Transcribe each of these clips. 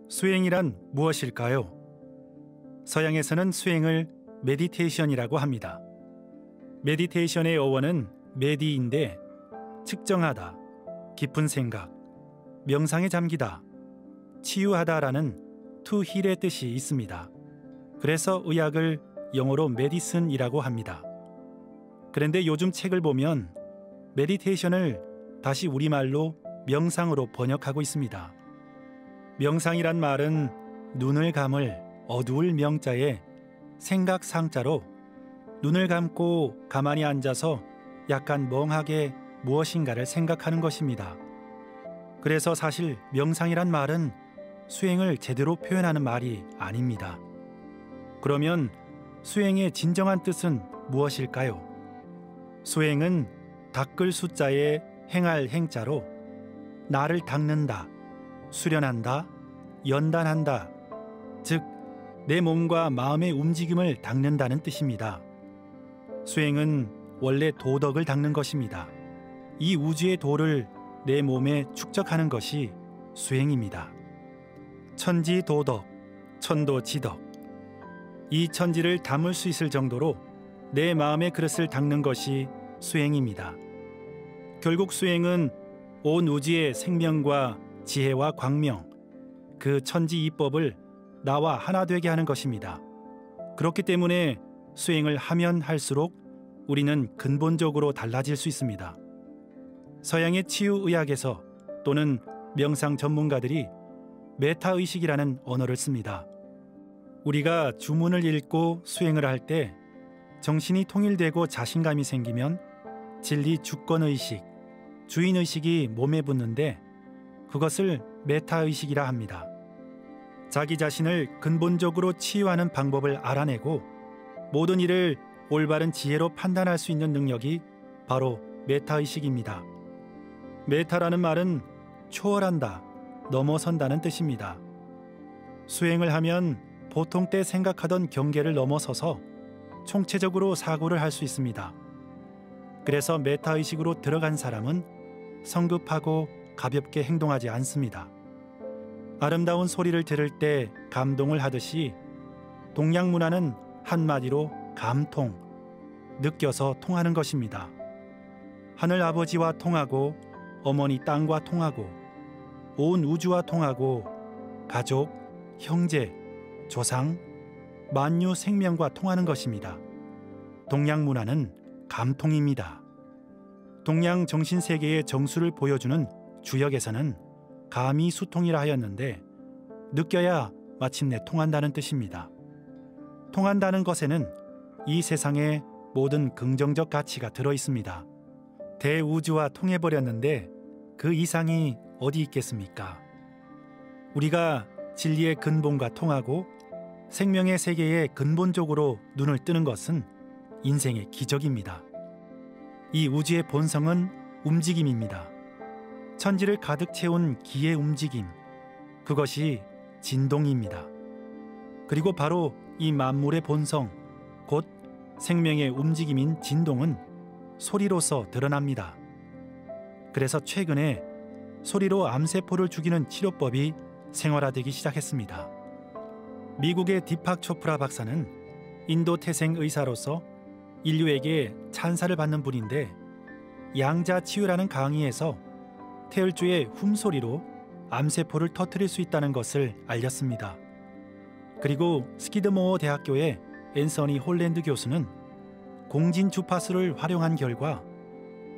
수행이란 무엇일까요? 서양에서는 수행을 메디테이션이라고 합니다. 메디테이션의 어원은 메디인데 측정하다, 깊은 생각, 명상에 잠기다, 치유하다라는 to heal의 뜻이 있습니다. 그래서 의학을 영어로 메디슨이라고 합니다. 그런데 요즘 책을 보면 메디테이션을 다시 우리말로 명상으로 번역하고 있습니다. 명상이란 말은 눈을 감을 어두울 명자에 생각 상자로 눈을 감고 가만히 앉아서 약간 멍하게 무엇인가를 생각하는 것입니다. 그래서 사실 명상이란 말은 수행을 제대로 표현하는 말이 아닙니다. 그러면 수행의 진정한 뜻은 무엇일까요? 수행은 닦을 숫자에 행할 행자로 나를 닦는다, 수련한다, 연단한다, 즉 내 몸과 마음의 움직임을 닦는다는 뜻입니다. 수행은 원래 도덕을 닦는 것입니다. 이 우주의 도를 내 몸에 축적하는 것이 수행입니다. 천지도덕, 천도지덕. 이 천지를 담을 수 있을 정도로 내 마음의 그릇을 닦는 것이 수행입니다. 결국 수행은 온 우주의 생명과 지혜와 광명, 그 천지 이법을 나와 하나 되게 하는 것입니다. 그렇기 때문에 수행을 하면 할수록 우리는 근본적으로 달라질 수 있습니다. 서양의 치유의학에서 또는 명상 전문가들이 메타의식이라는 언어를 씁니다. 우리가 주문을 읽고 수행을 할 때 정신이 통일되고 자신감이 생기면 진리 주권의식, 주인의식이 몸에 붙는데 그것을 메타의식이라 합니다. 자기 자신을 근본적으로 치유하는 방법을 알아내고 모든 일을 올바른 지혜로 판단할 수 있는 능력이 바로 메타의식입니다. 메타라는 말은 초월한다, 넘어선다는 뜻입니다. 수행을 하면 보통 때 생각하던 경계를 넘어서서 총체적으로 사고를 할 수 있습니다. 그래서 메타의식으로 들어간 사람은 성급하고 가볍게 행동하지 않습니다. 아름다운 소리를 들을 때 감동을 하듯이 동양 문화는 한마디로 감통, 느껴서 통하는 것입니다. 하늘 아버지와 통하고 어머니 땅과 통하고 온 우주와 통하고 가족, 형제, 조상, 만유 생명과 통하는 것입니다. 동양 문화는 감통입니다. 동양 정신세계의 정수를 보여주는 주역에서는 감이수통이라 하였는데 느껴야 마침내 통한다는 뜻입니다. 통한다는 것에는 이 세상의 모든 긍정적 가치가 들어 있습니다. 대우주와 통해버렸는데 그 이상이 어디 있겠습니까? 우리가 진리의 근본과 통하고 생명의 세계에 근본적으로 눈을 뜨는 것은 인생의 기적입니다. 이 우주의 본성은 움직임입니다. 천지를 가득 채운 기의 움직임, 그것이 진동입니다. 그리고 바로 이 만물의 본성, 곧 생명의 움직임인 진동은 소리로서 드러납니다. 그래서 최근에 소리로 암세포를 죽이는 치료법이 생활화되기 시작했습니다. 미국의 디팍 초프라 박사는 인도 태생 의사로서 인류에게 찬사를 받는 분인데 양자치유라는 강의에서 태을주의 훔소리로 암세포를 터뜨릴 수 있다는 것을 알렸습니다. 그리고 스키드모어 대학교의 앤서니 홀랜드 교수는 공진 주파수를 활용한 결과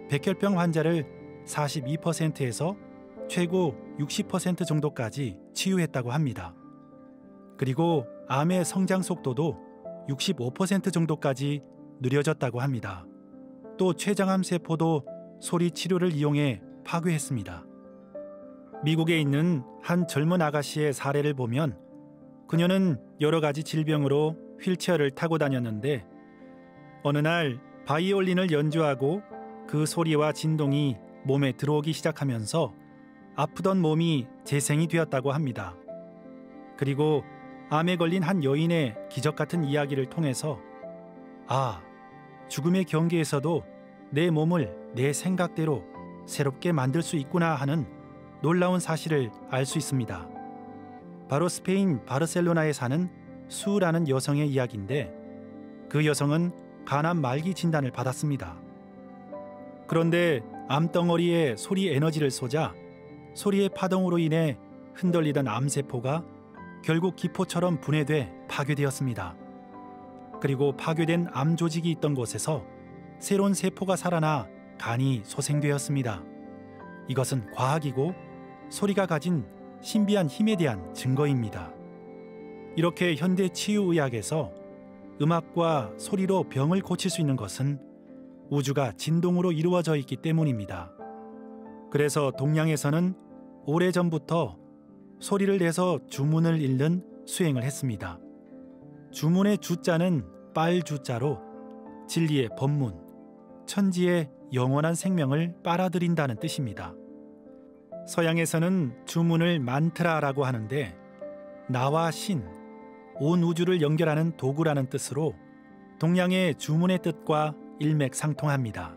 백혈병 환자를 42%에서 최고 60% 정도까지 치유했다고 합니다. 그리고 암의 성장 속도도 65% 정도까지 느려졌다고 합니다. 또 췌장암 세포도 소리 치료를 이용해 파괴했습니다. 미국에 있는 한 젊은 아가씨의 사례를 보면 그녀는 여러 가지 질병으로 휠체어를 타고 다녔는데 어느 날 바이올린을 연주하고 그 소리와 진동이 몸에 들어오기 시작하면서 아프던 몸이 재생이 되었다고 합니다. 그리고 암에 걸린 한 여인의 기적 같은 이야기를 통해서 아, 죽음의 경계에서도 내 몸을 내 생각대로 새롭게 만들 수 있구나 하는 놀라운 사실을 알 수 있습니다. 바로 스페인 바르셀로나에 사는 수라는 여성의 이야기인데, 그 여성은 간암 말기 진단을 받았습니다. 그런데 암덩어리에 소리 에너지를 쏘자 소리의 파동으로 인해 흔들리던 암세포가 결국 기포처럼 분해돼 파괴되었습니다. 그리고 파괴된 암 조직이 있던 곳에서 새로운 세포가 살아나 간이 소생되었습니다. 이것은 과학이고 소리가 가진 신비한 힘에 대한 증거입니다. 이렇게 현대 치유의학에서 음악과 소리로 병을 고칠 수 있는 것은 우주가 진동으로 이루어져 있기 때문입니다. 그래서 동양에서는 오래전부터 소리를 내서 주문을 읽는 수행을 했습니다. 주문의 주자는 빨주자로 진리의 법문, 천지의 영원한 생명을 빨아들인다는 뜻입니다. 서양에서는 주문을 만트라라고 하는데, 나와 신, 온 우주를 연결하는 도구라는 뜻으로 동양의 주문의 뜻과 일맥상통합니다.